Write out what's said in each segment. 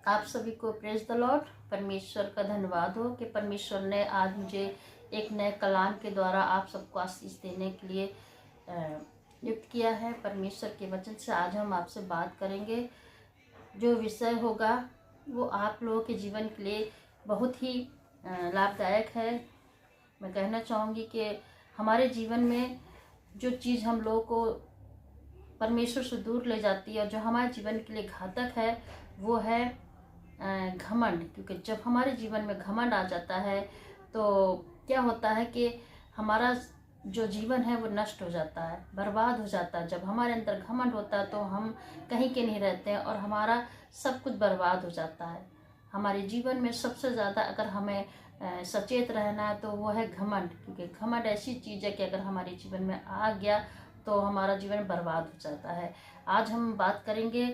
आप सभी को प्रेज द लॉर्ड। परमेश्वर का धन्यवाद हो कि परमेश्वर ने आज मुझे एक नए कलाम के द्वारा आप सबको आशीष देने के लिए नियुक्त किया है। परमेश्वर के वचन से आज हम आपसे बात करेंगे। जो विषय होगा वो आप लोगों के जीवन के लिए बहुत ही लाभदायक है। मैं कहना चाहूँगी कि हमारे जीवन में जो चीज़ हम लोगों को परमेश्वर से दूर ले जाती है और जो हमारे जीवन के लिए घातक है वो है घमंड। क्योंकि जब हमारे जीवन में घमंड आ जाता है तो क्या होता है कि हमारा जो जीवन है वो नष्ट हो जाता है, बर्बाद हो जाता है। जब हमारे अंदर घमंड होता है तो हम कहीं के नहीं रहते हैं और हमारा सब कुछ बर्बाद हो जाता है। हमारे जीवन में सबसे ज़्यादा अगर हमें सचेत रहना है तो वो है घमंड। क्योंकि घमंड ऐसी चीज़ है कि अगर हमारे जीवन में आ गया तो हमारा जीवन बर्बाद हो जाता है। आज हम बात करेंगे,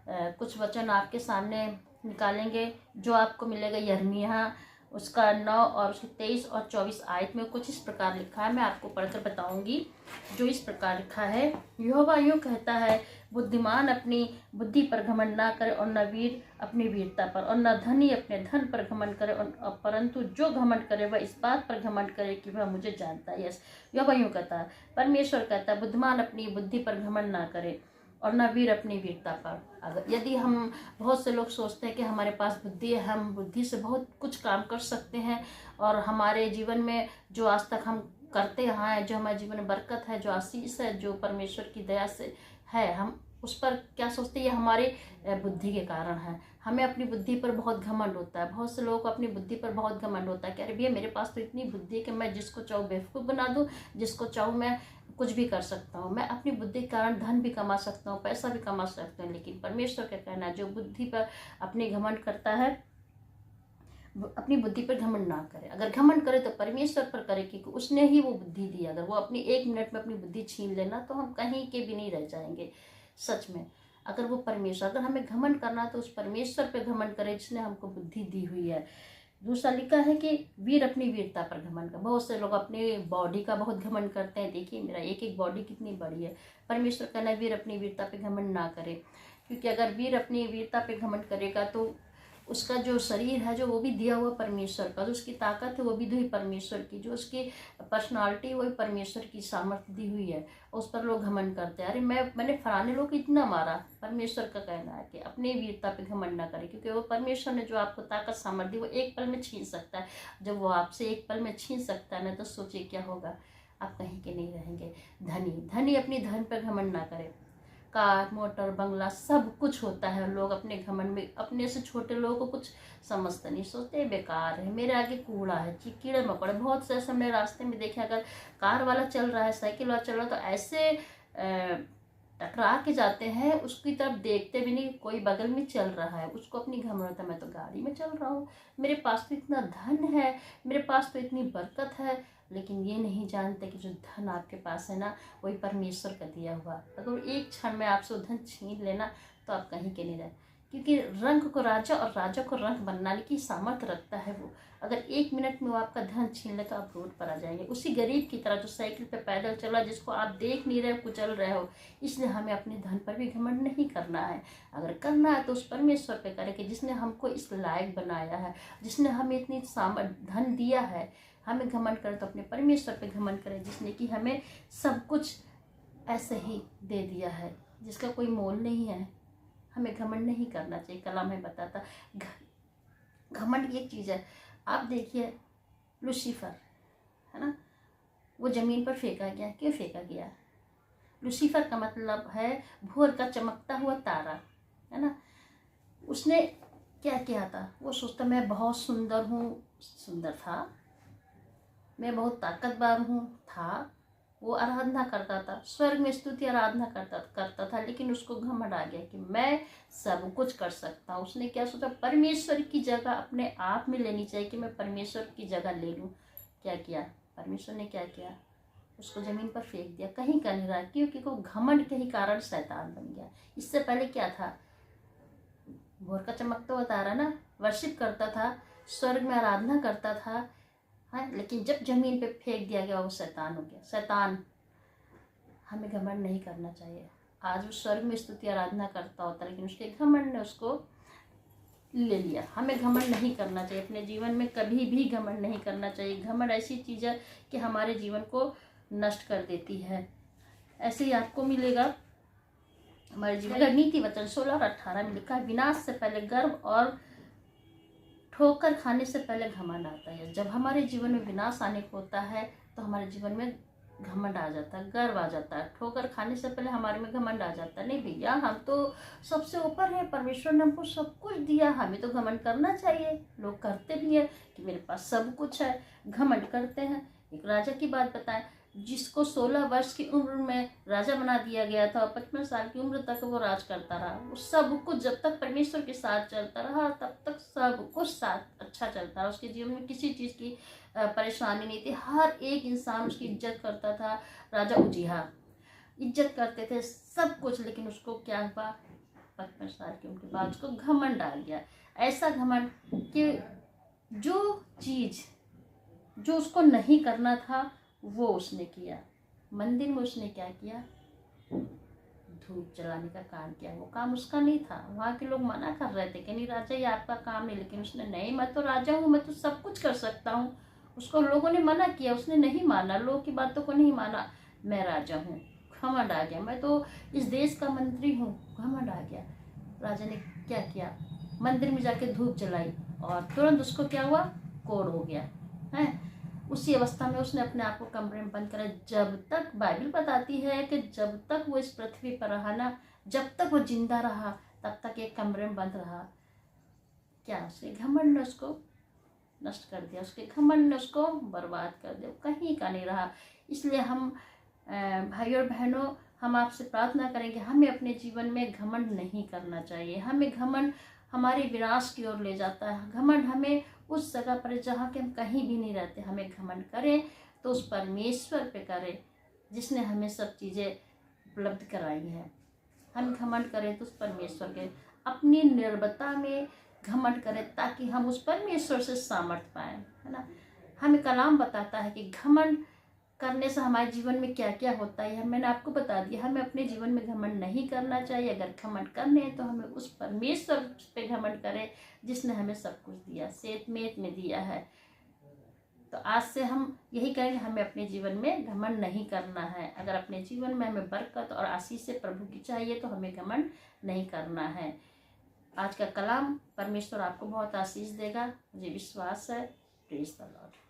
कुछ वचन आपके सामने निकालेंगे जो आपको मिलेगा यिर्मयाह उसका 9 और उसकी 23 और 24 आयत में कुछ इस प्रकार लिखा है। मैं आपको पढ़कर बताऊंगी। जो इस प्रकार लिखा है, यहोवा यूँ कहता है, बुद्धिमान अपनी बुद्धि पर घमंड ना करे और न वीर अपनी वीरता पर और न धनी अपने धन पर घमंड करे, और परंतु जो घमंड करे वह इस बात पर घमंड करे कि वह मुझे जानता है। यस, यहोवा यूँ कहता है, परमेश्वर कहता है, बुद्धिमान अपनी बुद्धि पर घमंड ना करे और न वीर अपनी वीरता पर। अगर यदि हम, बहुत से लोग सोचते हैं कि हमारे पास बुद्धि है, हम बुद्धि से बहुत कुछ काम कर सकते हैं और हमारे जीवन में जो आज तक हम करते आए हैं, जो हमारे जीवन में बरकत है, जो आशीष है, जो परमेश्वर की दया से है, हम उस पर क्या सोचते हैं, ये हमारे बुद्धि के कारण है। हमें अपनी बुद्धि पर बहुत घमंड होता है। बहुत से लोगों को अपनी बुद्धि पर बहुत घमंड होता है कि अरे भैया मेरे पास तो इतनी बुद्धि है कि मैं जिसको चाहूँ बेवकूफ़ बना दूँ, जिसको चाहूँ मैं कुछ भी कर सकता हूँ, मैं अपनी बुद्धि के कारण धन भी कमा सकता हूँ, पैसा भी कमा सकता हूँ। लेकिन परमेश्वर का कहना है, जो बुद्धि पर अपनी घमंड करता है अपनी बुद्धि पर घमंड ना करे। अगर घमंड करे तो परमेश्वर पर करे, क्योंकि उसने ही वो बुद्धि दी। अगर वो अपनी 1 मिनट में अपनी बुद्धि छीन लेना तो हम कहीं के भी नहीं रह जाएंगे। सच में, अगर वो परमेश्वर, अगर हमें घमंड करना तो उस परमेश्वर पर घमंड करे जिसने हमको बुद्धि दी हुई है। दूसरा लिखा है कि वीर अपनी वीरता पर घमंड कर। बहुत से लोग अपनी बॉडी का बहुत घमंड करते हैं। देखिए मेरा एक एक बॉडी कितनी बड़ी है। परमेश्वर कहना है वीर अपनी वीरता पे घमंड ना करे, क्योंकि अगर वीर अपनी वीरता पे घमंड करेगा तो उसका जो शरीर है जो वो भी दिया हुआ परमेश्वर का, जो उसकी ताकत है वो भी दी हुई परमेश्वर की, जो उसकी पर्सनालिटी वो भी परमेश्वर की सामर्थ्य दी हुई है। उस पर लोग घमंड करते हैं, अरे मैंने फलाने लोग इतना मारा। परमेश्वर का कहना है कि अपनी वीरता पे घमंड ना करे, क्योंकि वो परमेश्वर ने जो आपको ताकत सामर्थ्य वो एक पल में छीन सकता है। जब वो आपसे एक पल में छीन सकता है ना, तो सोचिए क्या होगा, आप कहीं के नहीं रहेंगे। धनी अपनी धन पर घमंड ना करे। कार, मोटर, बंगला सब कुछ होता है, लोग अपने घमंड में अपने से छोटे लोगों को कुछ समझते नहीं, सोचते बेकार है, मेरे आगे कूड़ा है, कीड़े मकोड़े। बहुत से ऐसे हमने रास्ते में देखे, अगर कार वाला चल रहा है, साइकिल वाला चल रहा है तो ऐसे टकरा के जाते हैं, उसकी तरफ देखते भी नहीं। कोई बगल में चल रहा है, उसको अपनी घमंड होता है, मैं तो गाड़ी में चल रहा हूँ, मेरे पास तो इतना धन है, मेरे पास तो इतनी बरकत है। लेकिन ये नहीं जानते कि जो धन आपके पास है ना, वही परमेश्वर का दिया हुआ। अगर एक क्षण में आपसे धन छीन लेना तो आप कहीं के नहीं रहे, क्योंकि रंग को राजा और राजा को रंग बनाने की सामर्थ्य रखता है वो। अगर 1 मिनट में वो आपका धन छीन ले तो आप रोड पर आ जाएंगे, उसी गरीब की तरह जो साइकिल पे पैदल चला, जिसको आप देख नहीं रहे, कुचल रहे हो। इसलिए हमें अपने धन पर भी घमंड नहीं करना है। अगर करना है तो उस परमेश्वर पे करें कि जिसने हमको इस लायक बनाया है, जिसने हमें इतनी धन दिया है। हमें घमंड करें तो अपने परमेश्वर पे घमंड करें, जिसने कि हमें सब कुछ ऐसे ही दे दिया है, जिसका कोई मोल नहीं है। हमें घमंड नहीं करना चाहिए। कलाम में बताता, घमंड एक चीज़ है। आप देखिए लूसीफर है ना, वो ज़मीन पर फेंका गया। क्यों फेंका गया? लूसीफर का मतलब है भोर का चमकता हुआ तारा, है ना। उसने क्या किया था? वो सोचता मैं बहुत सुंदर हूँ, सुंदर था, मैं बहुत ताकतवर हूँ, था। वो आराधना करता था, स्वर्ग में स्तुति आराधना करता था। लेकिन उसको घमंड आ गया कि मैं सब कुछ कर सकता हूँ। उसने क्या सोचा? परमेश्वर की जगह अपने आप में लेनी चाहिए कि मैं परमेश्वर की जगह ले लूँ। क्या किया परमेश्वर ने? क्या किया? उसको ज़मीन पर फेंक दिया, कहीं का नहीं रहा, क्योंकि वो घमंड के ही कारण शैतान बन गया। इससे पहले क्या था? भोर का चमकता हुआ तारा ना, वर्शिप करता था, स्वर्ग में आराधना करता था, है। लेकिन जब जमीन पे फेंक दिया गया वो शैतान हो गया। शैतान, हमें घमंड नहीं करना चाहिए। आज वो स्वर्ग में स्तुति आराधना करता होता, लेकिन उसके घमंड ने उसको ले लिया। हमें घमंड नहीं करना चाहिए, अपने जीवन में कभी भी घमंड नहीं करना चाहिए। घमंड ऐसी चीज़ है कि हमारे जीवन को नष्ट कर देती है। ऐसे ही आपको मिलेगा हमारे जीवन का नीति वचन 16 और 18 में लिखा है, विनाश से पहले गर्व और ठोकर खाने से पहले घमंड आता है। जब हमारे जीवन में विनाश आने को होता है तो हमारे जीवन में घमंड आ जाता है, गर्व आ जाता है। ठोकर खाने से पहले हमारे में घमंड आ जाता है। नहीं भैया, हम तो सबसे ऊपर है, परमेश्वर ने हमको सब कुछ दिया, हमें तो घमंड करना चाहिए। लोग करते भी है कि मेरे पास सब कुछ है, घमंड करते हैं। एक राजा की बात बताएं, जिसको 16 वर्ष की उम्र में राजा बना दिया गया था और 55 साल की उम्र तक वो राज करता रहा। वो सब कुछ जब तक परमेश्वर के साथ चलता रहा तब तक सब कुछ साथ अच्छा चलता रहा। उसके जीवन में किसी चीज़ की परेशानी नहीं थी। हर एक इंसान उसकी इज्जत करता था। राजा उजिया इज्जत करते थे सब कुछ, लेकिन उसको क्या हुआ, 55 साल की उम्र के बाद उसको घमंड आ गया। ऐसा घमंड कि जो चीज़ जो उसको नहीं करना था वो उसने किया। मंदिर में उसने क्या किया, धूप जलाने का काम किया। वो काम उसका नहीं था। वहाँ के लोग मना कर रहे थे कि नहीं राजा, ये आपका काम नहीं, लेकिन उसने नहीं, मैं तो राजा हूँ, मैं तो सब कुछ कर सकता हूँ। उसको लोगों ने मना किया, उसने नहीं माना, लोगों की बातों को नहीं माना। मैं राजा हूँ, घमंड आ गया, मैं तो इस देश का मंत्री हूँ, घमंड आ गया। राजा ने क्या किया, मंदिर में जाके धूप जलाई और तुरंत उसको क्या हुआ, कोढ़ हो गया है। उसी अवस्था में उसने अपने आप को कमरे में बंद करा। जब तक बाइबल बताती है कि जब तक वो इस पृथ्वी पर रहा ना, जब तक वो जिंदा रहा तब तक एक कमरे में बंद रहा। क्या उसके घमंड ने उसको नष्ट कर दिया, उसके घमंड ने उसको बर्बाद कर दिया, कहीं का नहीं रहा। इसलिए हम भाइयों और बहनों, हम आपसे प्रार्थना करेंगे हमें अपने जीवन में घमंड नहीं करना चाहिए। हमें घमंड हमारे विनाश की ओर ले जाता है। घमंड हमें उस जगह पर जहाँ के हम कहीं भी नहीं रहते, हमें घमंड करें तो उस परमेश्वर पे करें जिसने हमें सब चीज़ें उपलब्ध कराई हैं। हम घमंड करें तो उस परमेश्वर के अपनी निर्भरता में घमंड करें ताकि हम उस परमेश्वर से सामर्थ्य पाएं, है ना। हमें कलाम बताता है कि घमंड करने से हमारे जीवन में क्या क्या होता है, मैंने आपको बता दिया। हमें अपने जीवन में घमंड नहीं करना चाहिए। अगर घमंड करने हैं तो हमें उस परमेश्वर पे घमंड करें जिसने हमें सब कुछ दिया, सेत मेत में दिया है। तो आज से हम यही कहेंगे, हमें अपने जीवन में घमंड नहीं करना है। अगर अपने जीवन में हमें बरकत और आशीष से प्रभु की चाहिए तो हमें घमंड नहीं करना है। आज का कलाम परमेश्वर आपको बहुत आशीष देगा, मुझे विश्वास है। Praise the Lord.